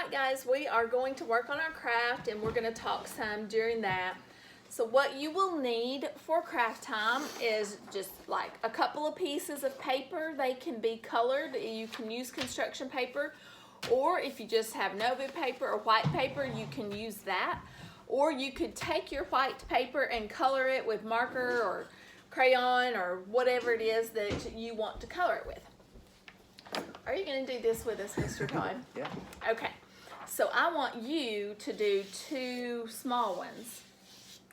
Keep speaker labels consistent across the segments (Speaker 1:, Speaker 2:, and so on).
Speaker 1: right, guys, we are going to work on our craft and we're going to talk some during that. So what you will need for craft time is just like a couple of pieces of paper. They can be colored. You can use construction paper, or if you just have Nova paper or white paper, you can use that. Or you could take your white paper and color it with marker or crayon or whatever it is that you want to color it with. Are you going to do this with us, Mr. Todd?
Speaker 2: Yeah.
Speaker 1: Okay. So I want you to do two small ones.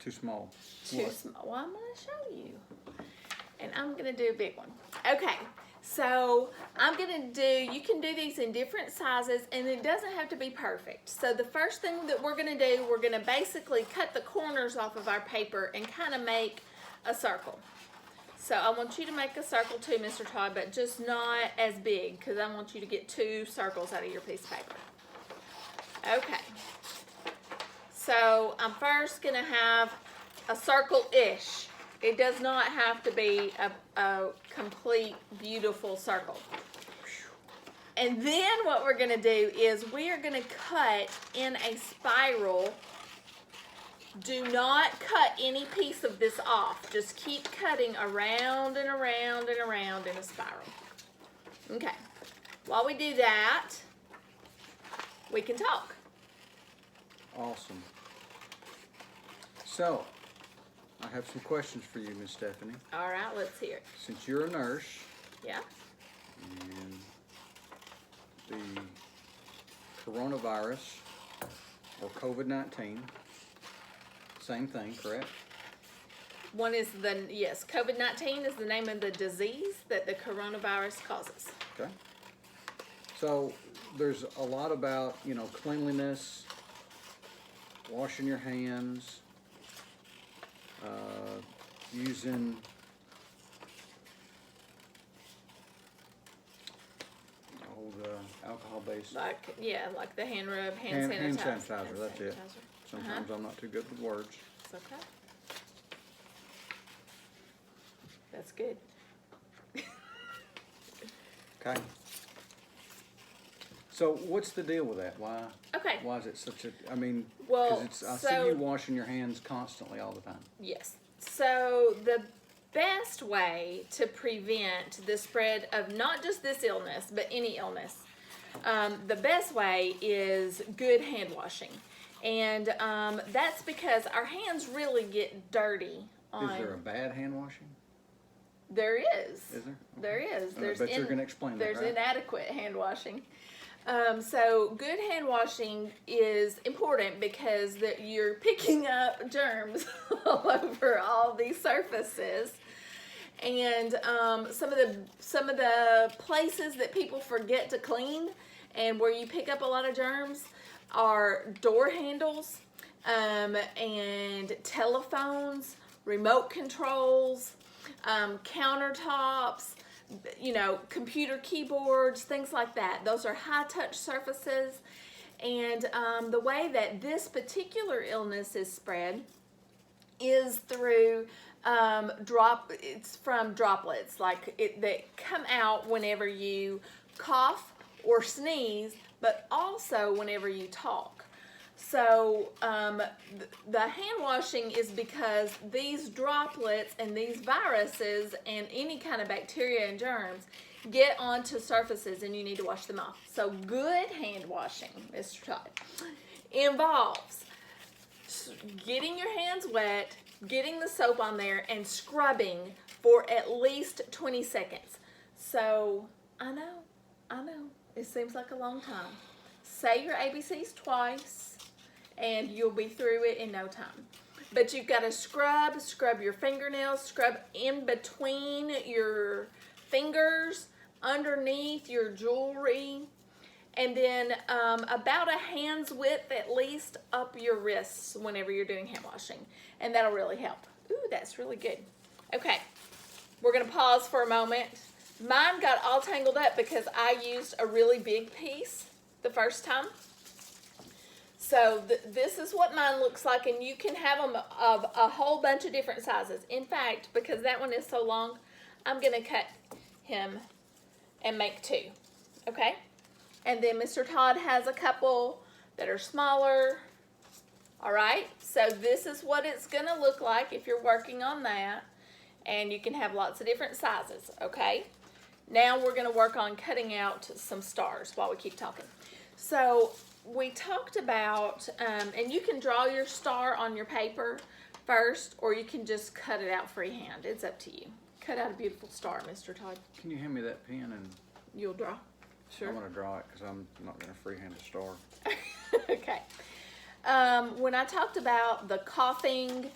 Speaker 2: Too small.
Speaker 1: Too small. Well, I'm going to show you. And I'm going to do a big one. Okay. So I'm going to do, you can do these in different sizes and it doesn't have to be perfect. So the first thing that we're going to do, we're going to basically cut the corners off of our paper and kind of make a circle. So I want you to make a circle too, Mr. Todd, but just not as big because I want you to get two circles out of your piece of paper. Okay. So I'm first going to have a circle-ish. It does not have to be a complete, beautiful circle. And then what we're going to do is we are going to cut in a spiral. Do not cut any piece of this off. Just keep cutting around and around and around in a spiral. Okay. While we do that, we can talk.
Speaker 2: Awesome. So, I have some questions for you, Miss Stephanie.
Speaker 1: All right, let's hear it.
Speaker 2: Since you're a nurse,
Speaker 1: Yeah.
Speaker 2: and the coronavirus or COVID-19, same thing, correct?
Speaker 1: One is yes, COVID-19 is the name of the disease that the coronavirus causes.
Speaker 2: Okay. So, there's a lot about, cleanliness, washing your hands, using alcohol-based
Speaker 1: Like the hand rub, hand sanitizer.
Speaker 2: hand sanitizer. That's it. Sometimes I'm not too good with words.
Speaker 1: It's okay. That's good.
Speaker 2: Okay. So what's the deal with that? Why?
Speaker 1: Okay.
Speaker 2: Why is it such a? I mean,
Speaker 1: Well,
Speaker 2: because I see you washing your hands constantly all the time.
Speaker 1: Yes. So the best way to prevent the spread of not just this illness, but any illness, the best way is good hand washing. And that's because our hands really get dirty.
Speaker 2: Is there a bad hand washing?
Speaker 1: There is.
Speaker 2: Is there?
Speaker 1: There is.
Speaker 2: I bet you're going to explain that,
Speaker 1: There's
Speaker 2: right?
Speaker 1: inadequate hand washing. So good hand washing is important because you're picking up germs all over all these surfaces. And some of the places that people forget to clean and where you pick up a lot of germs are door handles and telephones, remote controls, countertops, computer keyboards, things like that. Those are high-touch surfaces. And the way that this particular illness is spread is through it's from droplets, that come out whenever you cough or sneeze, but also whenever you talk. So the hand washing is because these droplets and these viruses and any kind of bacteria and germs get onto surfaces and you need to wash them off. So good hand washing, Mr. Todd, involves getting your hands wet, getting the soap on there, and scrubbing for at least 20 seconds. So I know, it seems like a long time. Say your ABCs twice, and you'll be through it in no time. But you've got to scrub your fingernails, scrub in between your fingers, underneath your jewelry, and then about a hand's width at least up your wrists whenever you're doing hand washing. And that'll really help. Ooh, that's really good. Okay, we're going to pause for a moment. Mine got all tangled up because I used a really big piece the first time. So this is what mine looks like, and you can have them of a whole bunch of different sizes. In fact, because that one is so long, I'm going to cut him and make two, okay? And then Mr. Todd has a couple that are smaller. All right, so this is what it's going to look like if you're working on that. And you can have lots of different sizes, okay? Now we're going to work on cutting out some stars while we keep talking. So we talked about, and you can draw your star on your paper first, or you can just cut it out freehand. It's up to you. Cut out a beautiful star, Mr. Todd.
Speaker 2: Can you hand me that pen and
Speaker 1: You'll draw? Sure.
Speaker 2: I want to draw it because I'm not going to freehand a star.
Speaker 1: Okay. When I talked about the coughing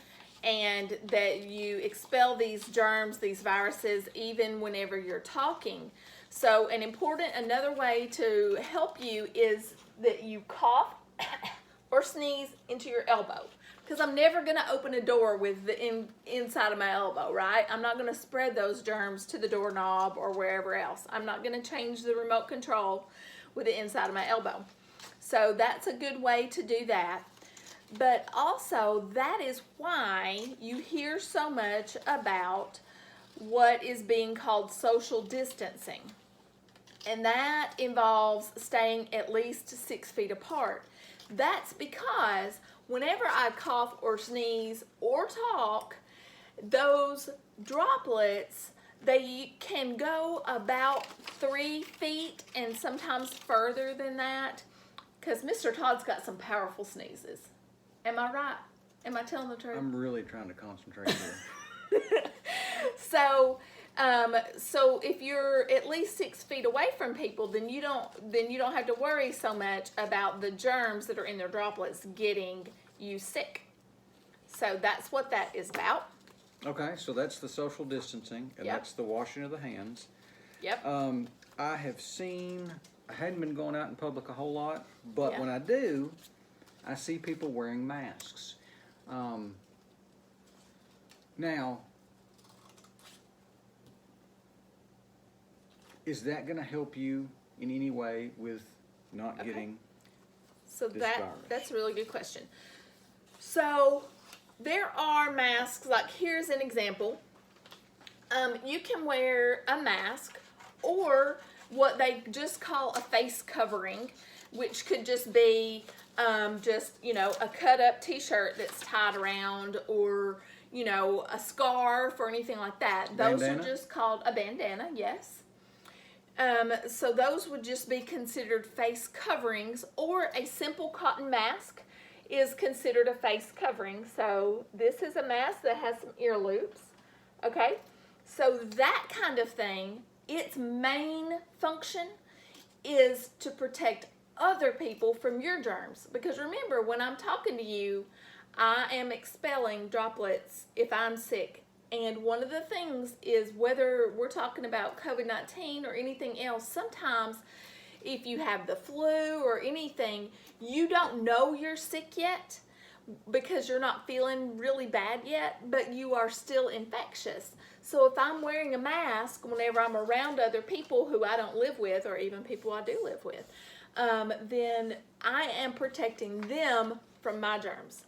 Speaker 1: and that you expel these germs, these viruses, even whenever you're talking. So another way to help you is that you cough or sneeze into your elbow. Because I'm never going to open a door with the inside of my elbow, right? I'm not going to spread those germs to the doorknob or wherever else. I'm not going to change the remote control with the inside of my elbow. So that's a good way to do that. But also, that is why you hear so much about what is being called social distancing. And that involves staying at least 6 feet apart. That's because whenever I cough or sneeze or talk, those droplets, they can go about 3 feet and sometimes further than that, because Mr. Todd's got some powerful sneezes. Am I right? Am I telling the truth?
Speaker 2: I'm really trying to concentrate here.
Speaker 1: So if you're at least 6 feet away from people, then you don't have to worry so much about the germs that are in their droplets getting you sick. So that's what that is about.
Speaker 2: Okay, so that's the social distancing, and
Speaker 1: Yep.
Speaker 2: that's the washing of the hands.
Speaker 1: Yep.
Speaker 2: I hadn't been going out in public a whole lot, but
Speaker 1: Yeah.
Speaker 2: when I do, I see people wearing masks. Now, is that going to help you in any way with not
Speaker 1: Okay.
Speaker 2: getting
Speaker 1: So
Speaker 2: this virus?
Speaker 1: that's a really good question. So there are masks, like here's an example. You can wear a mask or what they just call a face covering, which could just be a cut up t-shirt that's tied around, or a scarf or anything like that. Those
Speaker 2: Bandana?
Speaker 1: are just called a bandana, yes. So those would just be considered face coverings, or a simple cotton mask is considered a face covering. So this is a mask that has some ear loops, okay? So that kind of thing, its main function is to protect other people from your germs. Because remember, when I'm talking to you, I am expelling droplets if I'm sick. And one of the things is, whether we're talking about COVID-19 or anything else, sometimes if you have the flu or anything, you don't know you're sick yet because you're not feeling really bad yet, but you are still infectious. So if I'm wearing a mask whenever I'm around other people who I don't live with, or even people I do live with, then I am protecting them from my germs.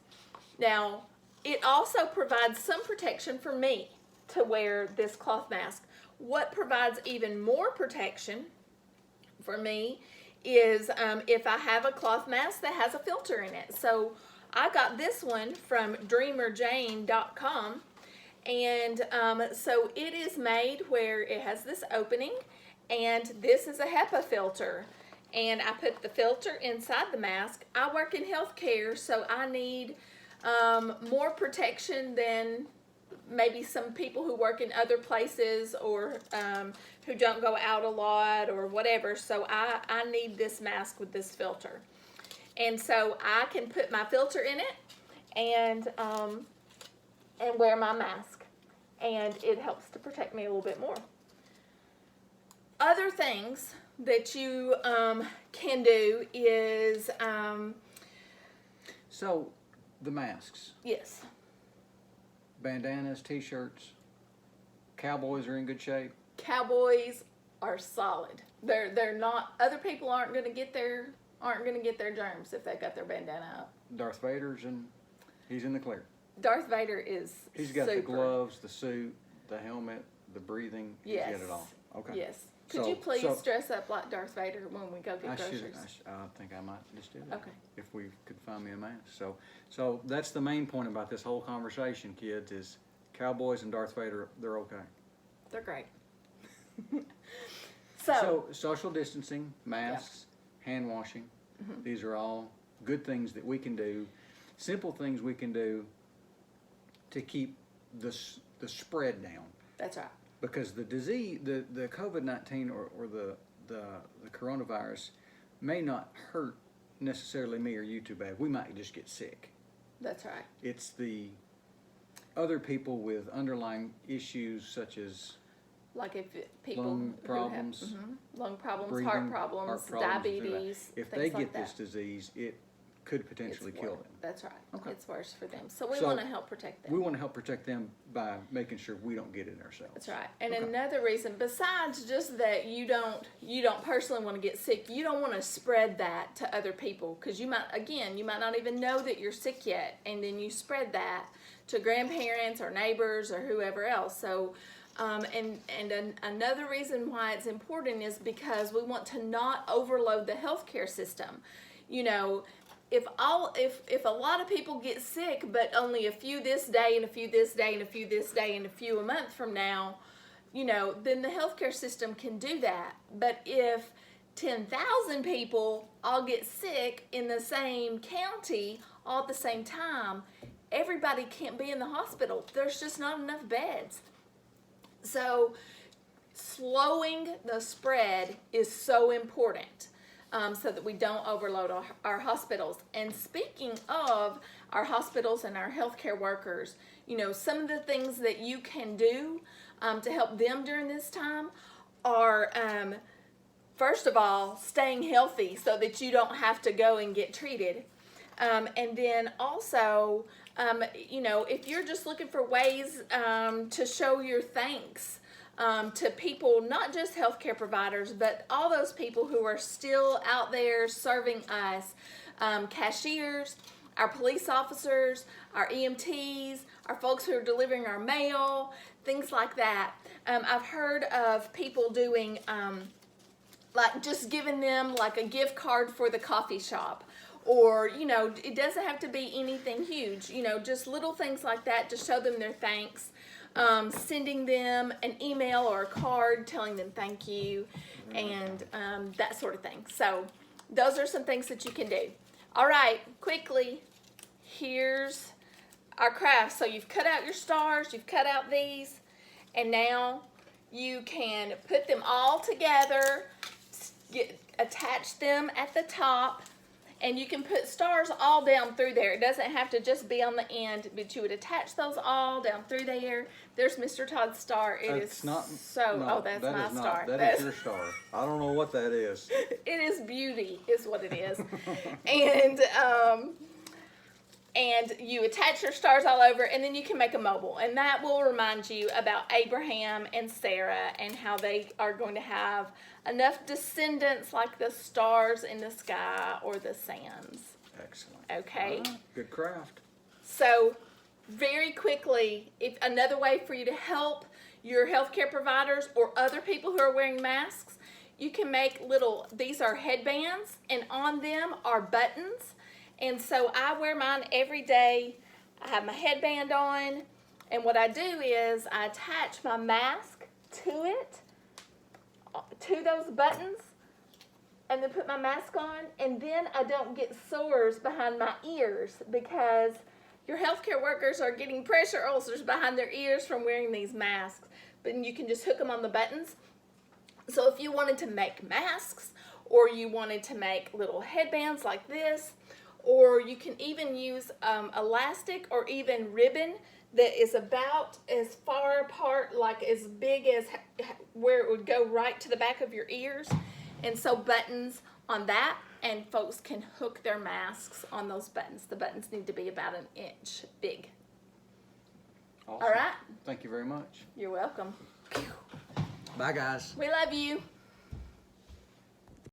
Speaker 1: Now, it also provides some protection for me to wear this cloth mask. What provides even more protection for me is if I have a cloth mask that has a filter in it. So I got this one from dreamerjane.com, and so it is made where it has this opening, and this is a HEPA filter, and I put the filter inside the mask. I work in healthcare, so I need more protection than maybe some people who work in other places, or who don't go out a lot or whatever. So I need this mask with this filter. And so I can put my filter in it and wear my mask. And it helps to protect me a little bit more. Other things that you can do is...
Speaker 2: So, the masks,
Speaker 1: yes.
Speaker 2: bandanas, t-shirts, cowboys are in good shape.
Speaker 1: Cowboys are solid. They're not. Other people aren't going to get their germs if they've got their bandana up.
Speaker 2: Darth Vader's he's in the clear.
Speaker 1: Darth Vader is.
Speaker 2: He's got
Speaker 1: super.
Speaker 2: the gloves, the suit, the helmet, the breathing.
Speaker 1: Yes.
Speaker 2: He's got it all. Okay.
Speaker 1: Yes. Could you please dress up like Darth Vader when we go get groceries?
Speaker 2: I think I might just do that.
Speaker 1: Okay.
Speaker 2: If we could find me a mask. So that's the main point about this whole conversation, kids, is cowboys and Darth Vader, they're okay.
Speaker 1: They're great.
Speaker 2: So social distancing, masks, hand washing, these are all good things that we can do, simple things we can do to keep the spread down.
Speaker 1: That's right.
Speaker 2: Because the disease, the COVID-19 or the coronavirus may not hurt necessarily me or you too bad. We might just get sick.
Speaker 1: That's right.
Speaker 2: It's the other people with underlying issues such as
Speaker 1: like if people
Speaker 2: lung problems,
Speaker 1: lung problems,
Speaker 2: breathing,
Speaker 1: heart problems,
Speaker 2: if
Speaker 1: diabetes,
Speaker 2: they
Speaker 1: things like
Speaker 2: get this disease, it could potentially kill them.
Speaker 1: That's right.
Speaker 2: Okay.
Speaker 1: It's worse for them. So we want to help protect them.
Speaker 2: We want to help protect them by making sure we don't get it ourselves.
Speaker 1: That's right. And
Speaker 2: Okay.
Speaker 1: another reason, besides just that you don't personally want to get sick, you don't want to spread that to other people, because you might not even know that you're sick yet, and then you spread that to grandparents or neighbors or whoever else. So another reason why it's important is because we want to not overload the healthcare system. You know, if a lot of people get sick, but only a few this day and a few this day and a few this day and a few a month from now, you know, then the healthcare system can do that. But if 10,000 people all get sick in the same county all at the same time, everybody can't be in the hospital. There's just not enough beds. So slowing the spread is so important, so that we don't overload our hospitals. And speaking of our hospitals and our healthcare workers, you know, some of the things that you can do to help them during this time are, first of all, staying healthy so that you don't have to go and get treated. And then also, you know, if you're just looking for ways to show your thanks to people, not just healthcare providers, but all those people who are still out there serving us, cashiers, our police officers, our EMTs, our folks who are delivering our mail, things like that. I've heard of people doing, like just giving them like a gift card for the coffee shop. Or, you know, it doesn't have to be anything huge, you know, just little things like that to show them their thanks. Sending them an email or a card telling them thank you, and that sort of thing. So those are some things that you can do. All right, quickly, here's our crafts. So you've cut out your stars, you've cut out these, and now you can put them all together, attach them at the top. And you can put stars all down through there. It doesn't have to just be on the end, but you would attach those all down through there. There's Mr. Todd's star. That's my star.
Speaker 2: That is your star. I don't know what that is.
Speaker 1: It is beauty, is what it is. And you attach your stars all over, and then you can make a mobile. And that will remind you about Abraham and Sarah and how they are going to have enough descendants like the stars in the sky or the sands.
Speaker 2: Excellent.
Speaker 1: Okay?
Speaker 2: Good craft.
Speaker 1: So, very quickly, if another way for you to help your healthcare providers or other people who are wearing masks, you can make these are headbands, and on them are buttons. And so I wear mine every day. I have my headband on, and what I do is I attach my mask to those buttons, and then put my mask on, and then I don't get sores behind my ears, because your healthcare workers are getting pressure ulcers behind their ears from wearing these masks. But you can just hook them on the buttons. So if you wanted to make masks, or you wanted to make little headbands like this, or you can even use elastic or even ribbon that is about as far apart, like as big as where it would go right to the back of your ears. And so buttons on that, and folks can hook their masks on those buttons. The buttons need to be about an inch big.
Speaker 2: Awesome.
Speaker 1: All right.
Speaker 2: Thank you very much.
Speaker 1: You're welcome.
Speaker 2: Bye, guys.
Speaker 1: We love you.